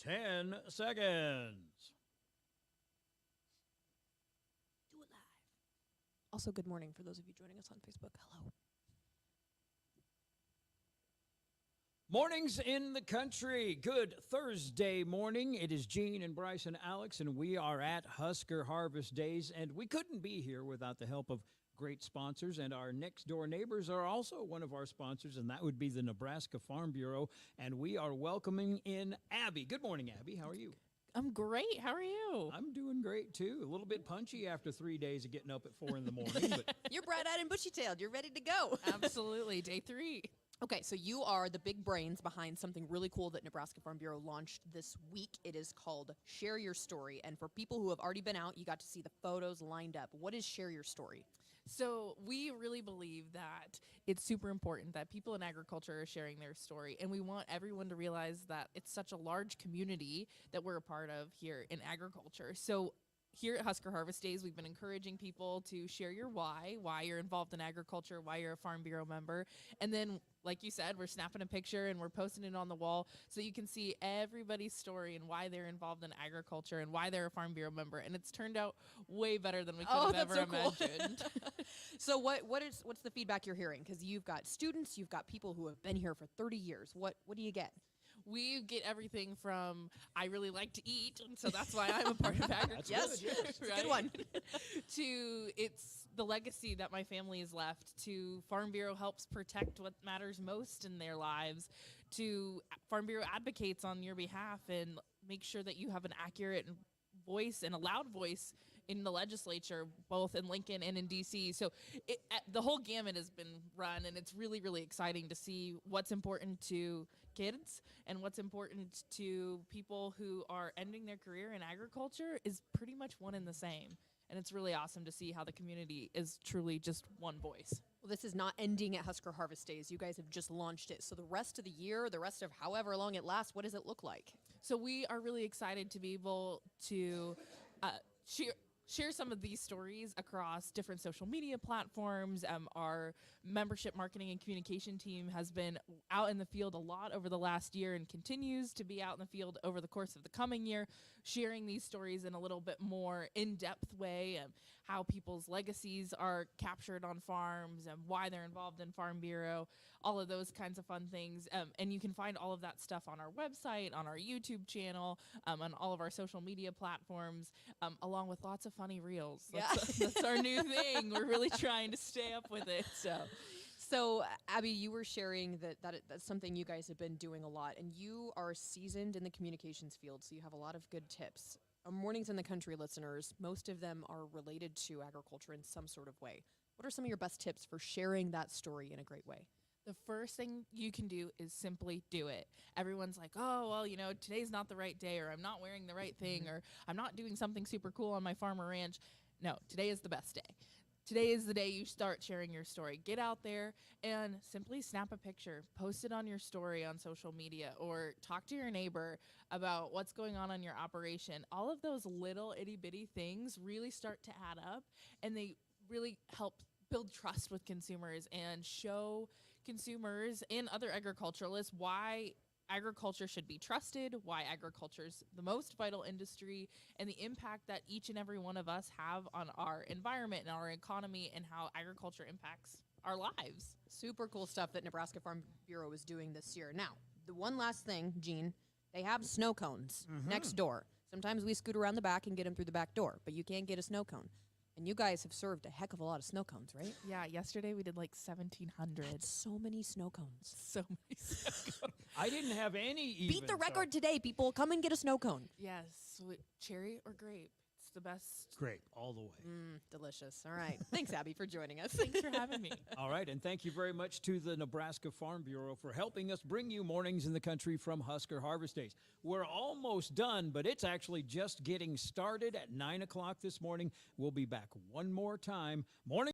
10 seconds. Do it live. Also, good morning for those of you joining us on Facebook. Hello. Mornings in the country. Good Thursday morning. It is Gene and Bryce and Alex, and we are at Husker Harvest Days, and we couldn't be here without the help of great sponsors, and our next door neighbors are also one of our sponsors, and that would be the Nebraska Farm Bureau, and we are welcoming in Abby. Good morning, Abby. How are you? I'm great. How are you? I'm doing great, too. A little bit punchy after 3 days of getting up at 4 in the morning. But You're bright-eyed and bushy-tailed. You're ready to go. Absolutely. Day 3. Okay, so you are the big brains behind something really cool that Nebraska Farm Bureau launched this week. It is called Share Your Story. And for people who have already been out, you got to see the photos lined up. What is Share Your Story? So we really believe that it's super important that people in agriculture are sharing their story. And we want everyone to realize that it's such a large community that we're a part of here in agriculture. So here at Husker Harvest Days, we've been encouraging people to share your why you're involved in agriculture, why you're a Farm Bureau member. And then, like you said, we're snapping a picture and we're posting it on the wall so you can see everybody's story and why they're involved in agriculture and why they're a Farm Bureau member. And it's turned out way better than we could have ever imagined. So what's the feedback you're hearing? Because you've got students, you've got people who have been here for 30 years. What do you get? We get everything from I really like to eat, and so that's why I'm a part of agriculture. Yes, It's right? a good one. To it's the legacy that my family has left, to Farm Bureau helps protect what matters most in their lives, to Farm Bureau advocates on your behalf and make sure that you have an accurate voice and a loud voice in the legislature, both in Lincoln and in D.C. So the whole gamut has been run, and it's really, really exciting to see what's important to kids and what's important to people who are ending their career in agriculture is pretty much one and the same. And it's really awesome to see how the community is truly just one voice. Well, this is not ending at Husker Harvest Days. You guys have just launched it. So the rest of the year, the rest of however long it lasts, what does it look like? So we are really excited to be able to share some of these stories across different social media platforms. Our membership marketing and communication team has been out in the field a lot over the last year and continues to be out in the field over the course of the coming year, sharing these stories in a little bit more in-depth way, and how people's legacies are captured on farms and why they're involved in Farm Bureau, all of those kinds of fun things. And you can find all of that stuff on our website, on our YouTube channel, on all of our social media platforms, along with lots of funny reels. That's our new thing. We're really trying to stay up with it. So, Abby, you were sharing that's something you guys have been doing a lot, and you are seasoned in the communications field, so you have a lot of good tips. Our Mornings in the Country listeners, most of them are related to agriculture in some sort of way. What are some of your best tips for sharing that story in a great way? The first thing you can do is simply do it. Everyone's like, oh, well, today's not the right day, or I'm not wearing the right thing, or I'm not doing something super cool on my farm or ranch. No, today is the best day. Today is the day you start sharing your story. Get out there and simply snap a picture, post it on your story on social media, or talk to your neighbor about what's going on your operation. All of those little itty bitty things really start to add up, and they really help build trust with consumers and show consumers and other agriculturalists why agriculture should be trusted, why agriculture is the most vital industry, and the impact that each and every one of us have on our environment and our economy, and how agriculture impacts our lives. Super cool stuff that Nebraska Farm Bureau is doing this year. Now, the one last thing, Gene, they have snow cones next door. Sometimes we scoot around the back and get them through the back door, but you can't get a snow cone. And you guys have served a heck of a lot of snow cones, right? Yeah, yesterday we did like 1,700. That's so many snow cones. So many snow cones. I didn't have any even. Beat the record today, people. Come and get a snow cone. Yes, cherry or grape. It's the best. Grape, all the way. Delicious. All right. Thanks, Abby, for joining us. Thanks for having me. All right, and thank you very much to the Nebraska Farm Bureau for helping us bring you Mornings in the Country from Husker Harvest Days. We're almost done, but it's actually just getting started at 9 o'clock this morning. We'll be back one more time. Morning.